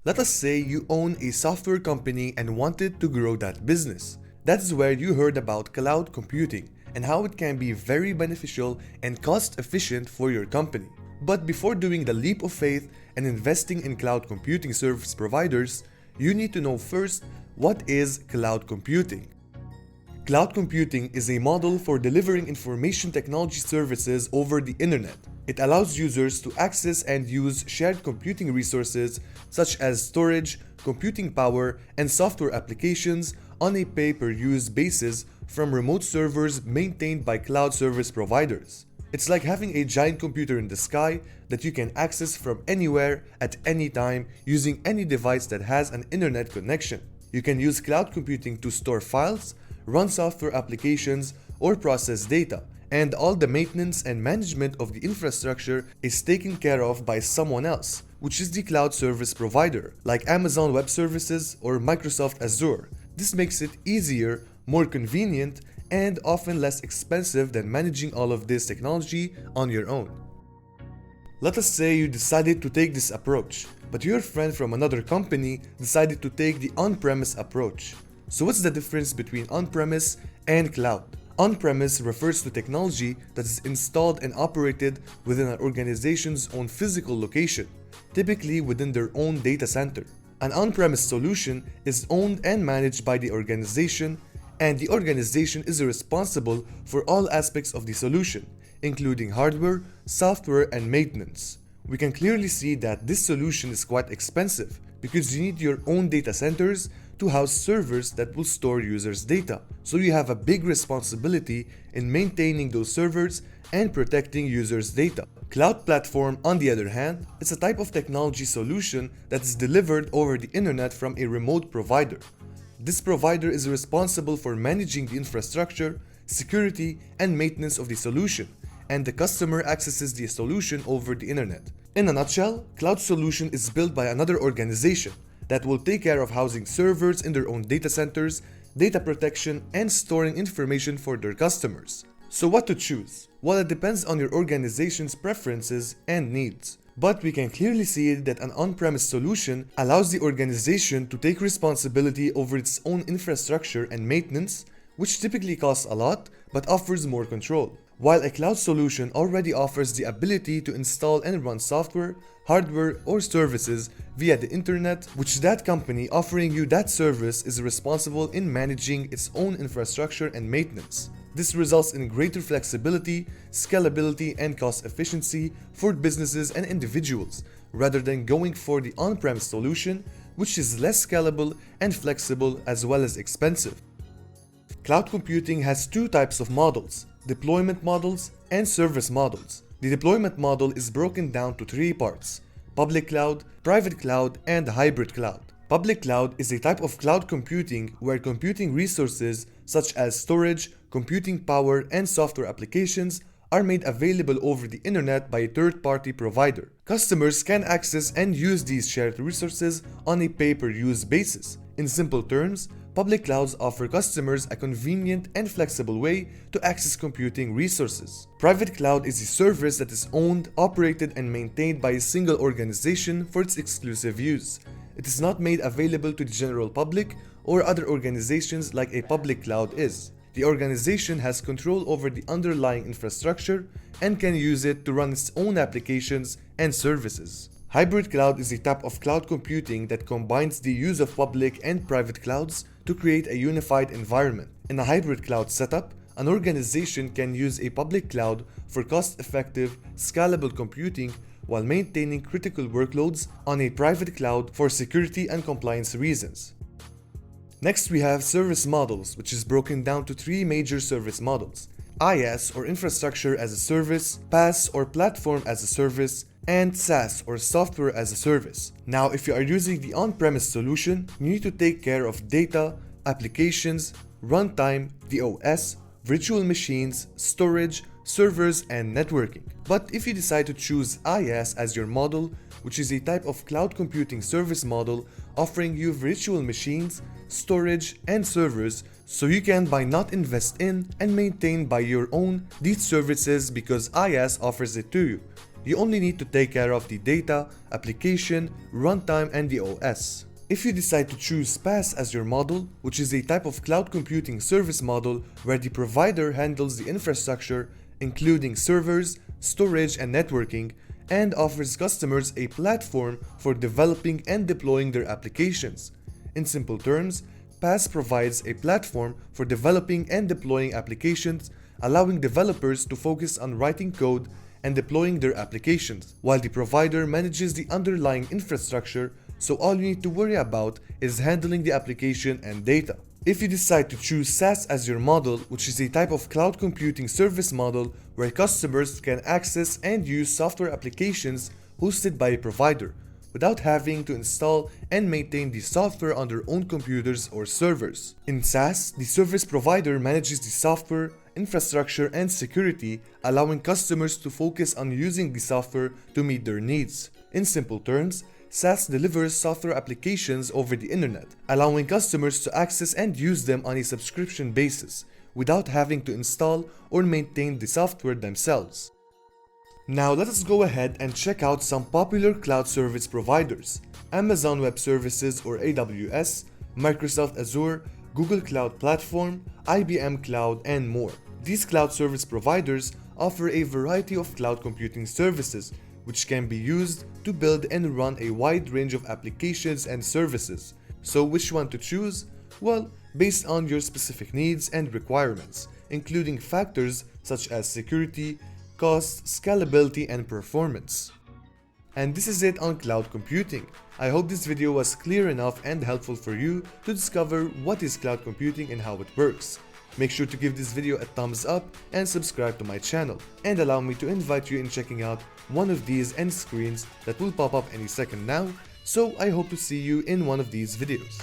Let us say you own a software company and wanted to grow that business. That is where you heard about cloud computing and how it can be very beneficial and cost efficient for your company. But before doing the leap of faith and investing in cloud computing service providers, you need to know first what is cloud computing. Cloud computing is a model for delivering information technology services over the internet. It allows users to access and use shared computing resources such as storage, computing power, and software applications on a pay-per-use basis from remote servers maintained by cloud service providers. It's like having a giant computer in the sky that you can access from anywhere at any time using any device that has an internet connection. You can use cloud computing to store files, run software applications, or process data, and all the maintenance and management of the infrastructure is taken care of by someone else, which is the cloud service provider, like Amazon Web Services or Microsoft Azure. This makes it easier, more convenient, and often less expensive than managing all of this technology on your own. Let us say you decided to take this approach, but your friend from another company decided to take the on-premise approach. So what's the difference between on-premise and cloud? On-premise refers to technology that is installed and operated within an organization's own physical location, typically within their own data center. An on-premise solution is owned and managed by the organization, and the organization is responsible for all aspects of the solution, including hardware, software, and maintenance. We can clearly see that this solution is quite expensive because you need your own data centers to house servers that will store users' data. So you have a big responsibility in maintaining those servers and protecting users' data. Cloud platform, on the other hand, is a type of technology solution that is delivered over the internet from a remote provider. This provider is responsible for managing the infrastructure, security, and maintenance of the solution, and the customer accesses the solution over the internet. In a nutshell, cloud solution is built by another organization that will take care of housing servers in their own data centers, data protection, and storing information for their customers. So what to choose? Well, it depends on your organization's preferences and needs. But we can clearly see that an on-premise solution allows the organization to take responsibility over its own infrastructure and maintenance, which typically costs a lot but offers more control. While a cloud solution already offers the ability to install and run software, hardware, or services via the internet, which that company offering you that service is responsible in managing its own infrastructure and maintenance. This results in greater flexibility, scalability, and cost efficiency for businesses and individuals, rather than going for the on-premise solution, which is less scalable and flexible as well as expensive. Cloud computing has two types of models: deployment models and service models. The deployment model is broken down to three parts: public cloud, private cloud, and hybrid cloud. Public cloud is a type of cloud computing where computing resources such as storage, computing power, and software applications are made available over the internet by a third-party provider. Customers can access and use these shared resources on a pay-per-use basis. In simple terms, public clouds offer customers a convenient and flexible way to access computing resources. Private cloud is a service that is owned, operated, and maintained by a single organization for its exclusive use. It is not made available to the general public or other organizations like a public cloud is. The organization has control over the underlying infrastructure and can use it to run its own applications and services. Hybrid cloud is a type of cloud computing that combines the use of public and private clouds to create a unified environment. In a hybrid cloud setup, an organization can use a public cloud for cost-effective, scalable computing while maintaining critical workloads on a private cloud for security and compliance reasons. Next, we have service models, which is broken down to three major service models: IaaS or Infrastructure as a Service, PaaS or Platform as a Service, and SaaS or Software as a Service. Now, if you are using the on-premise solution, you need to take care of data, applications, runtime, the OS, virtual machines, storage, servers, and networking. But if you decide to choose IaaS as your model, which is a type of cloud computing service model offering you virtual machines, storage, and servers, so you can buy not invest in and maintain by your own these services because IaaS offers it to you. You only need to take care of the data, application, runtime, and the OS. If you decide to choose PaaS as your model, which is a type of cloud computing service model where the provider handles the infrastructure, including servers, storage, and networking, and offers customers a platform for developing and deploying their applications. In simple terms, PaaS provides a platform for developing and deploying applications, allowing developers to focus on writing code and deploying their applications, while the provider manages the underlying infrastructure, so all you need to worry about is handling the application and data. If you decide to choose SaaS as your model, which is a type of cloud computing service model where customers can access and use software applications hosted by a provider, without having to install and maintain the software on their own computers or servers. In SaaS, the service provider manages the software, infrastructure, and security, allowing customers to focus on using the software to meet their needs. In simple terms, SaaS delivers software applications over the internet, allowing customers to access and use them on a subscription basis, without having to install or maintain the software themselves. Now let us go ahead and check out some popular cloud service providers: Amazon Web Services or AWS, Microsoft Azure, Google Cloud Platform, IBM Cloud, and more. These cloud service providers offer a variety of cloud computing services which can be used to build and run a wide range of applications and services. So which one to choose? Well, based on your specific needs and requirements, including factors such as security, cost, scalability, and performance. And this is it on cloud computing. I hope this video was clear enough and helpful for you to discover what is cloud computing and how it works. Make sure to give this video a thumbs up and subscribe to my channel, and allow me to invite you in checking out one of these end screens that will pop up any second now, so I hope to see you in one of these videos.